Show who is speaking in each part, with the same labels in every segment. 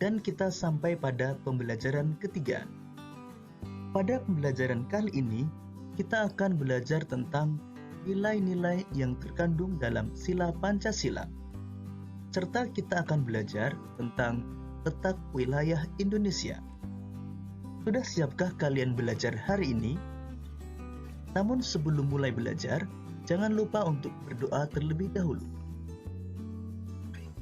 Speaker 1: dan kita sampai pada pembelajaran ketiga. Pada pembelajaran kali ini, kita akan belajar tentang nilai-nilai yang terkandung dalam sila Pancasila. Serta kita akan belajar tentang letak wilayah Indonesia. Sudah siapkah kalian belajar hari ini? Namun sebelum mulai belajar, jangan lupa untuk berdoa terlebih dahulu.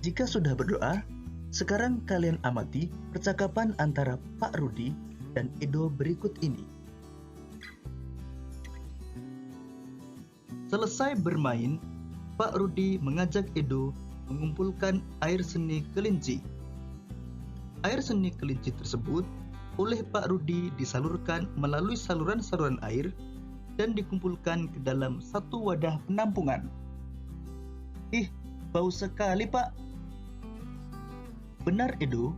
Speaker 1: Jika sudah berdoa, sekarang kalian amati percakapan antara Pak Rudi dan Edo berikut ini. Selesai bermain, Pak Rudi mengajak Edo mengumpulkan air seni kelinci. Air seni kelinci tersebut oleh Pak Rudi disalurkan melalui saluran-saluran air dan dikumpulkan ke dalam satu wadah penampungan. Ih, bau sekali, Pak. Benar, Edo.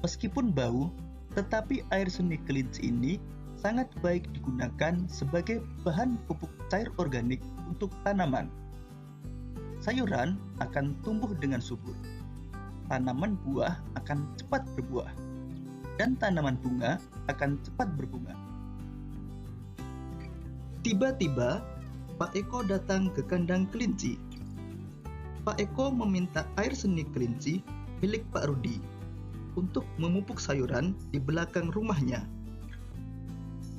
Speaker 1: Meskipun bau, tetapi air seni kelinci ini sangat baik digunakan sebagai bahan pupuk cair organik untuk tanaman. Sayuran akan tumbuh dengan subur. Tanaman buah akan cepat berbuah. Dan tanaman bunga akan cepat berbunga. Tiba-tiba, Pak Eko datang ke kandang kelinci. Pak Eko meminta air seni kelinci milik Pak Rudi untuk memupuk sayuran di belakang rumahnya.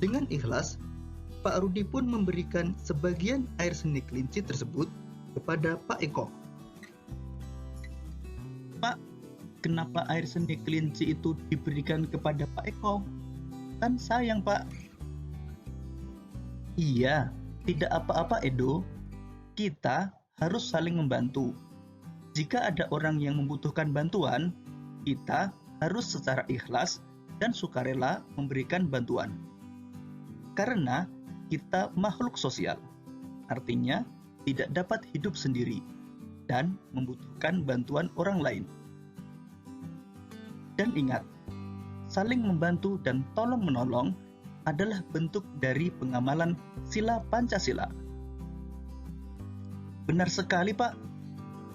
Speaker 1: Dengan ikhlas, Pak Rudi pun memberikan sebagian air seni kelinci tersebut kepada Pak Eko. Pak, kenapa air seni kelinci itu diberikan kepada Pak Eko? Kan sayang, Pak. Iya, tidak apa-apa, Edo. Kita harus saling membantu. Jika ada orang yang membutuhkan bantuan, kita harus secara ikhlas dan sukarela memberikan bantuan. Karena kita makhluk sosial, artinya tidak dapat hidup sendiri dan membutuhkan bantuan orang lain. Dan ingat, saling membantu dan tolong-menolong adalah bentuk dari pengamalan sila Pancasila. Benar sekali, Pak.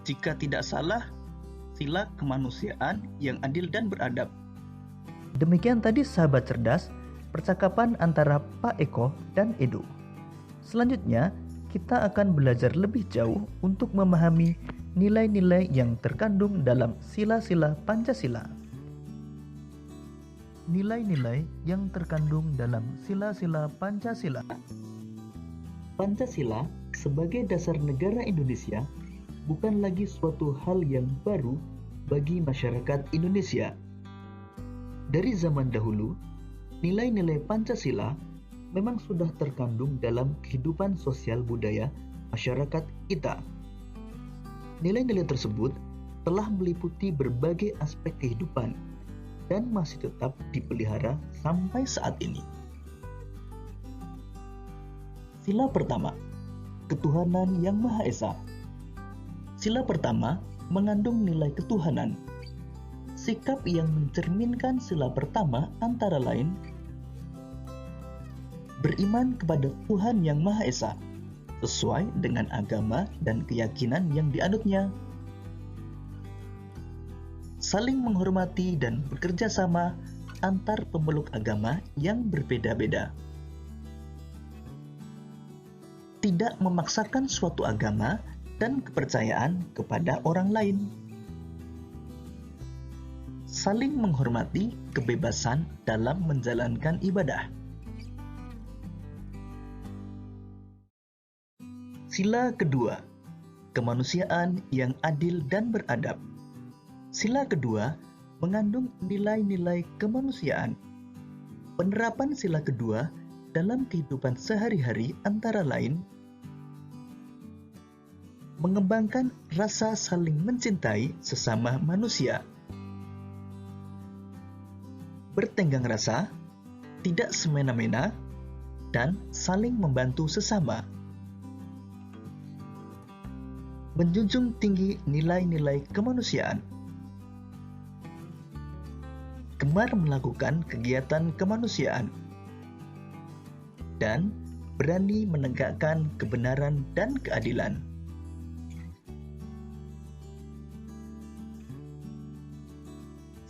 Speaker 1: Jika tidak salah, sila kemanusiaan yang adil dan beradab. Demikian tadi sahabat cerdas, percakapan antara Pak Eko dan Edo. Selanjutnya, kita akan belajar lebih jauh untuk memahami nilai-nilai yang terkandung dalam sila-sila Pancasila. Nilai-nilai yang terkandung dalam sila-sila Pancasila. Pancasila sebagai dasar negara Indonesia bukan lagi suatu hal yang baru bagi masyarakat Indonesia. Dari zaman dahulu, nilai-nilai Pancasila memang sudah terkandung dalam kehidupan sosial budaya masyarakat kita. Nilai-nilai tersebut telah meliputi berbagai aspek kehidupan dan masih tetap dipelihara sampai saat ini. Sila pertama, ketuhanan yang Maha Esa. Sila pertama mengandung nilai ketuhanan. Sikap yang mencerminkan sila pertama antara lain beriman kepada Tuhan yang Maha Esa sesuai dengan agama dan keyakinan yang dianutnya. Saling menghormati dan bekerja sama antar pemeluk agama yang berbeda-beda. Tidak memaksakan suatu agama dan kepercayaan kepada orang lain. Saling menghormati kebebasan dalam menjalankan ibadah. Sila kedua, kemanusiaan yang adil dan beradab. Sila kedua mengandung nilai-nilai kemanusiaan. Penerapan sila kedua dalam kehidupan sehari-hari antara lain mengembangkan rasa saling mencintai sesama manusia, bertenggang rasa, tidak semena-mena, dan saling membantu sesama. Menjunjung tinggi nilai-nilai kemanusiaan. Gemar melakukan kegiatan kemanusiaan. Dan berani menegakkan kebenaran dan keadilan.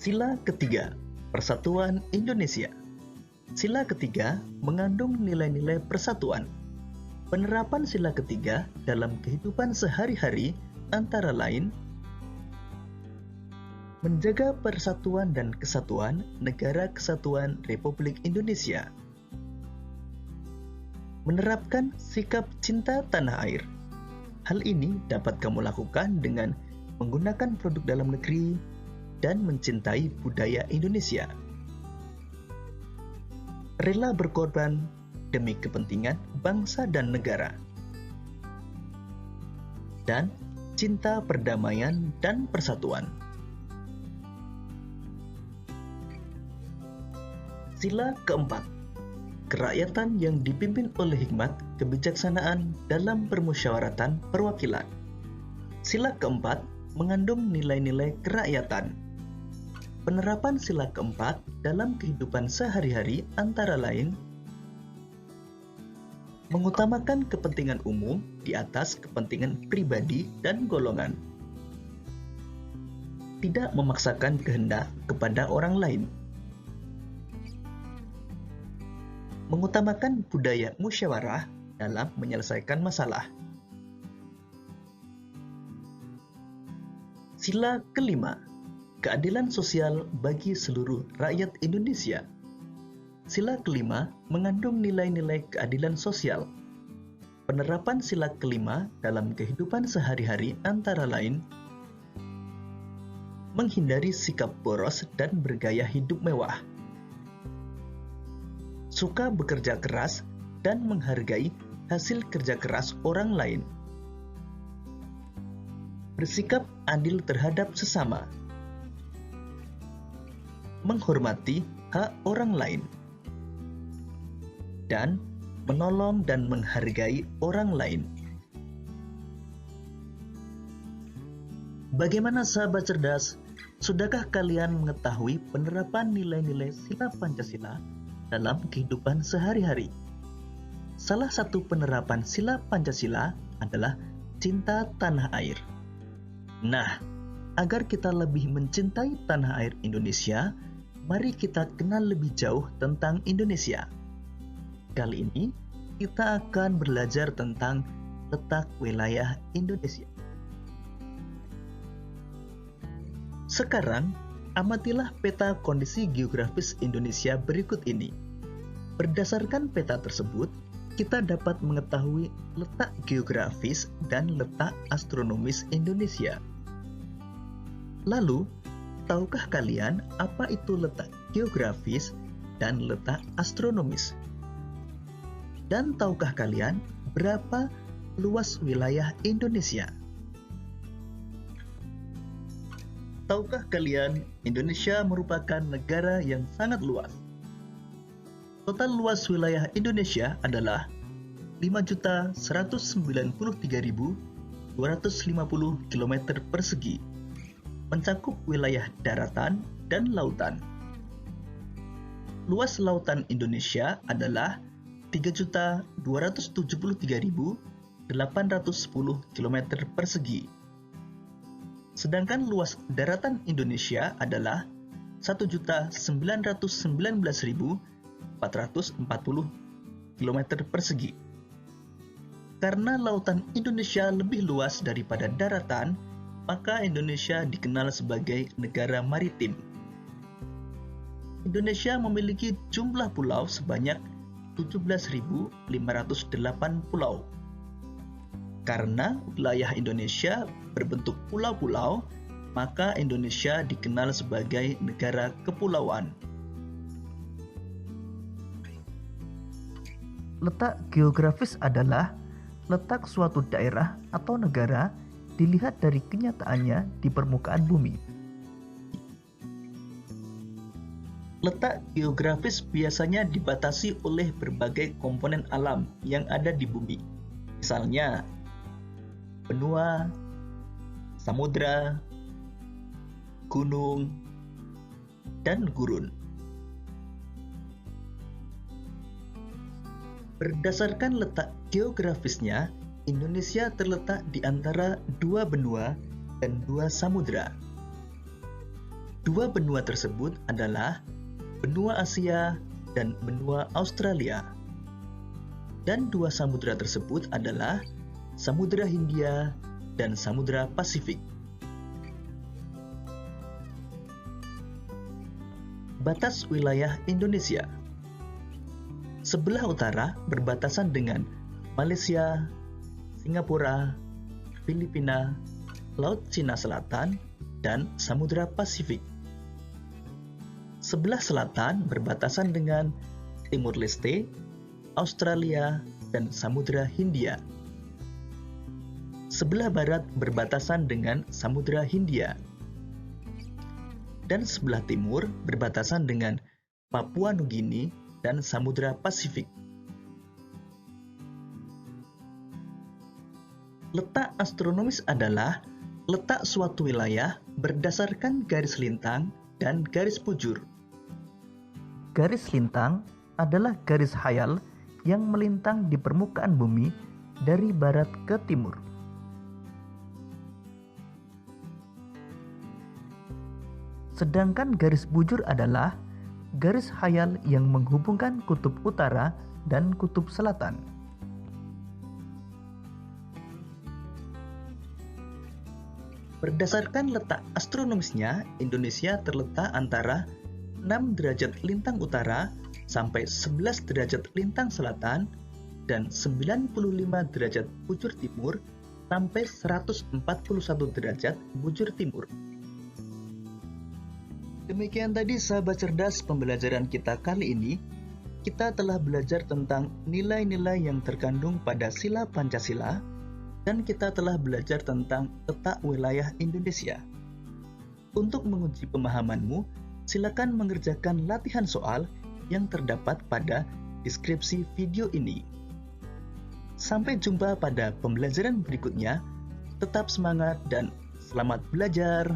Speaker 1: Sila ketiga, Persatuan Indonesia. Sila ketiga mengandung nilai-nilai persatuan. Penerapan sila ketiga dalam kehidupan sehari-hari antara lain menjaga persatuan dan kesatuan Negara Kesatuan Republik Indonesia, menerapkan sikap cinta tanah air. Hal ini dapat kamu lakukan dengan menggunakan produk dalam negeri dan mencintai budaya Indonesia. Rela berkorban demi kepentingan bangsa dan negara. Dan cinta perdamaian dan persatuan. Sila keempat, kerakyatan yang dipimpin oleh hikmat kebijaksanaan dalam permusyawaratan perwakilan. Sila keempat mengandung nilai-nilai kerakyatan. Penerapan sila keempat dalam kehidupan sehari-hari antara lain mengutamakan kepentingan umum di atas kepentingan pribadi dan golongan. Tidak memaksakan kehendak kepada orang lain. Mengutamakan budaya musyawarah dalam menyelesaikan masalah. Sila kelima, keadilan sosial bagi seluruh rakyat Indonesia. Sila kelima mengandung nilai-nilai keadilan sosial. Penerapan sila kelima dalam kehidupan sehari-hari antara lain menghindari sikap boros dan bergaya hidup mewah. Suka bekerja keras dan menghargai hasil kerja keras orang lain. Bersikap adil terhadap sesama. Menghormati hak orang lain. Dan menolong dan menghargai orang lain. Bagaimana sahabat cerdas? Sudahkah kalian mengetahui penerapan nilai-nilai sila Pancasila dalam kehidupan sehari-hari? Salah satu penerapan sila Pancasila adalah cinta tanah air. Nah, agar kita lebih mencintai tanah air Indonesia, mari kita kenal lebih jauh tentang Indonesia. Kali ini, kita akan belajar tentang letak wilayah Indonesia. Sekarang, amatilah peta kondisi geografis Indonesia berikut ini. Berdasarkan peta tersebut, kita dapat mengetahui letak geografis dan letak astronomis Indonesia. Lalu, tahukah kalian apa itu letak geografis dan letak astronomis? Dan tahukah kalian berapa luas wilayah Indonesia? Tahukah kalian Indonesia merupakan negara yang sangat luas? Total luas wilayah Indonesia adalah 5.193.250 km persegi, mencakup wilayah daratan dan lautan. Luas lautan Indonesia adalah 3.273.810 km persegi. Sedangkan luas daratan Indonesia adalah 1.919.440 km persegi. Karena lautan Indonesia lebih luas daripada daratan, maka Indonesia dikenal sebagai negara maritim. Indonesia memiliki jumlah pulau sebanyak 17.508 pulau. Karena wilayah Indonesia berbentuk pulau-pulau, maka Indonesia dikenal sebagai negara kepulauan. Letak geografis adalah letak suatu daerah atau negara dilihat dari kenyataannya di permukaan bumi. Letak geografis biasanya dibatasi oleh berbagai komponen alam yang ada di bumi. Misalnya, benua, samudra, gunung, dan gurun. Berdasarkan letak geografisnya, Indonesia terletak di antara dua benua dan dua samudra. Dua benua tersebut adalah benua Asia dan benua Australia. Dan dua samudra tersebut adalah Samudra Hindia dan Samudra Pasifik. Batas wilayah Indonesia. Sebelah utara berbatasan dengan Malaysia, Singapura, Filipina, Laut Cina Selatan, dan Samudra Pasifik. Sebelah selatan berbatasan dengan Timur Leste, Australia, dan Samudra Hindia. Sebelah barat berbatasan dengan Samudra Hindia. Dan sebelah timur berbatasan dengan Papua Nugini dan Samudra Pasifik. Letak astronomis adalah letak suatu wilayah berdasarkan garis lintang dan garis bujur. Garis lintang adalah garis khayal yang melintang di permukaan bumi dari barat ke timur. Sedangkan garis bujur adalah garis khayal yang menghubungkan kutub utara dan kutub selatan. Berdasarkan letak astronomisnya, Indonesia terletak antara 6 derajat lintang utara sampai 11 derajat lintang selatan dan 95 derajat bujur timur sampai 141 derajat bujur timur. Demikian tadi sahabat cerdas pembelajaran kita kali ini. Kita telah belajar tentang nilai-nilai yang terkandung pada sila Pancasila dan kita telah belajar tentang letak wilayah Indonesia. Untuk menguji pemahamanmu, silakan mengerjakan latihan soal yang terdapat pada deskripsi video ini. Sampai jumpa pada pembelajaran berikutnya. Tetap semangat dan selamat belajar.